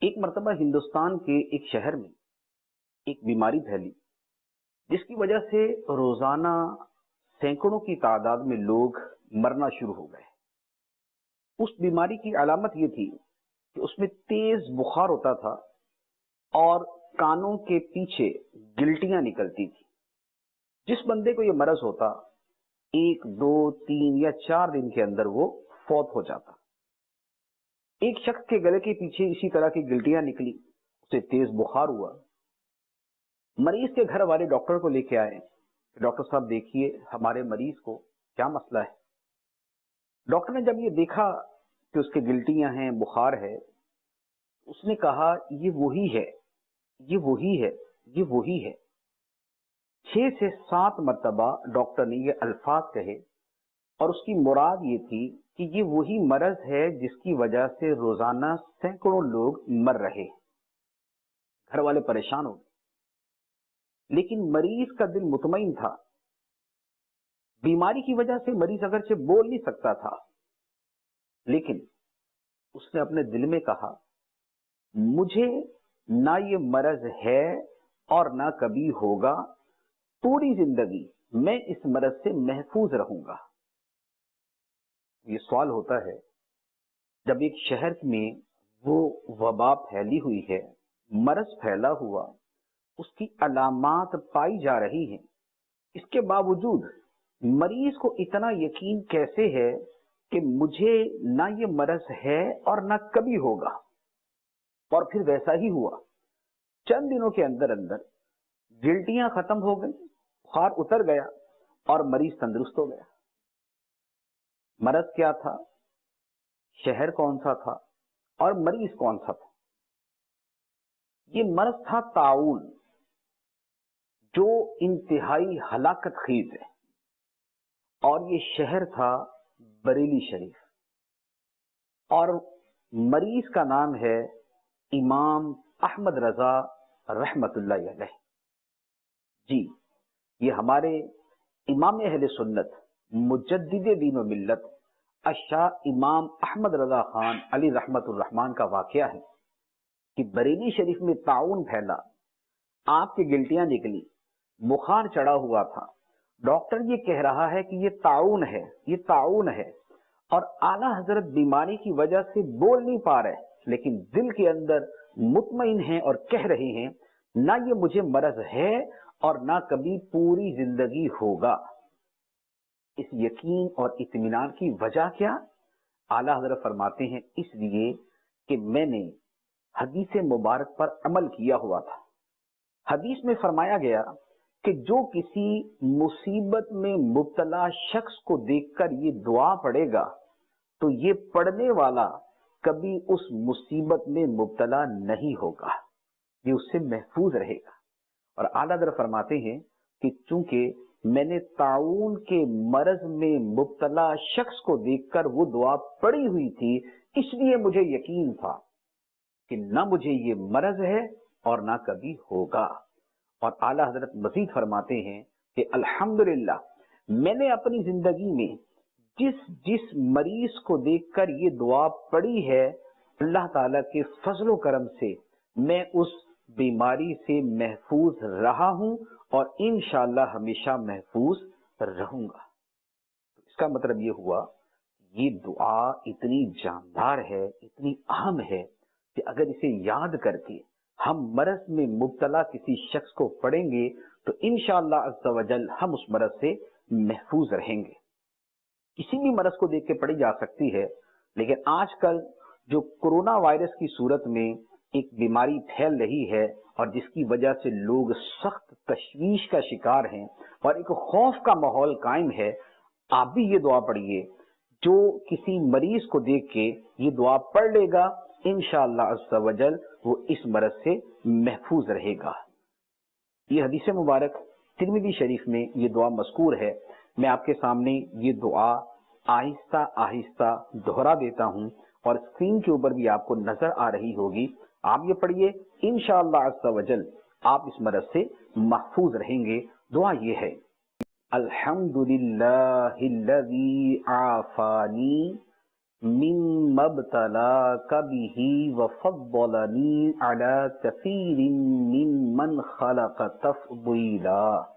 ایک مرتبہ ہندوستان کے ایک شہر میں ایک بیماری پھیلی جس کی وجہ سے روزانہ سینکڑوں کی تعداد میں لوگ مرنا شروع ہو گئے۔ اس بیماری کی علامت یہ تھی کہ اس میں تیز بخار ہوتا تھا اور کانوں کے پیچھے گلٹیاں نکلتی تھی۔ جس بندے کو یہ مرض ہوتا 1 2 3 یا 4 دن کے اندر وہ فوت ہو جاتا۔ ایک شخص کے گلے کے پیچھے اسی طرح کی گلٹیاں نکلی، اسے تیز بخار ہوا۔ مریض کے گھر والے ڈاکٹر کو لے کے آئے کہ ڈاکٹر صاحب دیکھیے ہمارے مریض کو کیا مسئلہ ہے۔ ڈاکٹر نے جب یہ دیکھا کہ اس کے گلٹیاں ہیں، بخار ہے، اس نے کہا یہ وہی ہے، یہ وہی ہے، یہ وہی ہے۔ 6 سے 7 مرتبہ ڈاکٹر نے یہ الفاظ کہے اور اس کی مراد یہ تھی کہ یہ وہی مرض ہے جس کی وجہ سے روزانہ سینکڑوں لوگ مر رہے۔ گھر والے پریشان ہو گئے، لیکن مریض کا دل مطمئن تھا۔ بیماری کی وجہ سے مریض اگرچہ بول نہیں سکتا تھا، لیکن اس نے اپنے دل میں کہا مجھے نہ یہ مرض ہے اور نہ کبھی ہوگا، پوری زندگی میں اس مرض سے محفوظ رہوں گا۔ یہ سوال ہوتا ہے، جب ایک شہر میں وہ وبا پھیلی ہوئی ہے، مرض پھیلا ہوا، اس کی علامات پائی جا رہی ہیں، اس کے باوجود مریض کو اتنا یقین کیسے ہے کہ مجھے نہ یہ مرض ہے اور نہ کبھی ہوگا؟ اور پھر ویسا ہی ہوا۔ چند دنوں کے اندر اندر گلٹیاں ختم ہو گئی، بخار اتر گیا اور مریض تندرست ہو گیا۔ مرض کیا تھا؟ شہر کون سا تھا؟ اور مریض کون سا تھا؟ یہ مرض تھا طاعون، جو انتہائی ہلاکت خیز ہے، اور یہ شہر تھا بریلی شریف، اور مریض کا نام ہے امام احمد رضا رحمت اللہ علیہ۔ جی، یہ ہمارے امام اہل سنت مجدد دین و ملت الشاہ امام احمد رضا خان علی رحمت الرحمان کا واقعہ ہے کہ بریلی شریف میں طاعون پھیلا، آپ کی گلٹیاں نکلی، بخار چڑھا ہوا تھا۔ ڈاکٹر یہ کہہ رہا ہے کہ یہ طاعون ہے، یہ طاعون ہے، اور اعلیٰ حضرت بیماری کی وجہ سے بول نہیں پا رہے، لیکن دل کے اندر مطمئن ہیں اور کہہ رہے ہیں نہ یہ مجھے مرض ہے اور نہ کبھی پوری زندگی ہوگا۔ اس یقین اور اطمینان کی وجہ کیا؟ اعلیٰ حضرت فرماتے ہیں اس لیے کہ میں نے حدیث مبارک پر عمل کیا ہوا تھا۔ حدیث میں فرمایا گیا کہ جو کسی مصیبت میں مبتلا شخص کو دیکھ کر یہ دعا پڑھے گا تو یہ پڑھنے والا کبھی اس مصیبت میں مبتلا نہیں ہوگا، یہ اس سے محفوظ رہے گا۔ اور اعلیٰ حضرت فرماتے ہیں کہ چونکہ میں نے طاعون کے مرض میں مبتلا شخص کو دیکھ کر وہ دعا پڑھی ہوئی تھی، اس لیے مجھے یقین تھا کہ نہ مجھے یہ مرض ہے اور نہ کبھی ہوگا۔ اور اعلیٰ حضرت مزید فرماتے ہیں کہ الحمدللہ میں نے اپنی زندگی میں جس مریض کو دیکھ کر یہ دعا پڑھی ہے، اللہ تعالیٰ کے فضل و کرم سے میں اس بیماری سے محفوظ رہا ہوں اور انشاءاللہ ہمیشہ محفوظ رہوں گا۔ اس کا مطلب یہ ہوا یہ دعا اتنی جاندار ہے، اتنی اہم ہے کہ اگر اسے یاد کر کے ہم مرض میں مبتلا کسی شخص کو پڑھیں گے تو انشاءاللہ عز و جل ہم اس مرض سے محفوظ رہیں گے۔ کسی بھی مرض کو دیکھ کے پڑھی جا سکتی ہے، لیکن آج کل جو کرونا وائرس کی صورت میں ایک بیماری پھیل رہی ہے اور جس کی وجہ سے لوگ سخت تشویش کا شکار ہیں اور ایک خوف کا ماحول قائم ہے، آپ بھی یہ دعا پڑھیے۔ جو کسی مریض کو دیکھ کے یہ دعا پڑھ لے گا انشاءاللہ عز و جل وہ اس مرض سے محفوظ رہے گا۔ یہ حدیث مبارک ترمذی شریف میں یہ دعا مذکور ہے۔ میں آپ کے سامنے یہ دعا آہستہ آہستہ دہرا دیتا ہوں اور اسکرین کے اوپر بھی آپ کو نظر آ رہی ہوگی۔ آپ یہ پڑھیے، انشاءاللہ عز و جل آپ اس مرض سے محفوظ رہیں گے۔ دعا یہ ہے، الحمدللہ الذی عافانی مما ابتلاک بہ وفضلنی علی کثیر ممن خلق تفضیلا.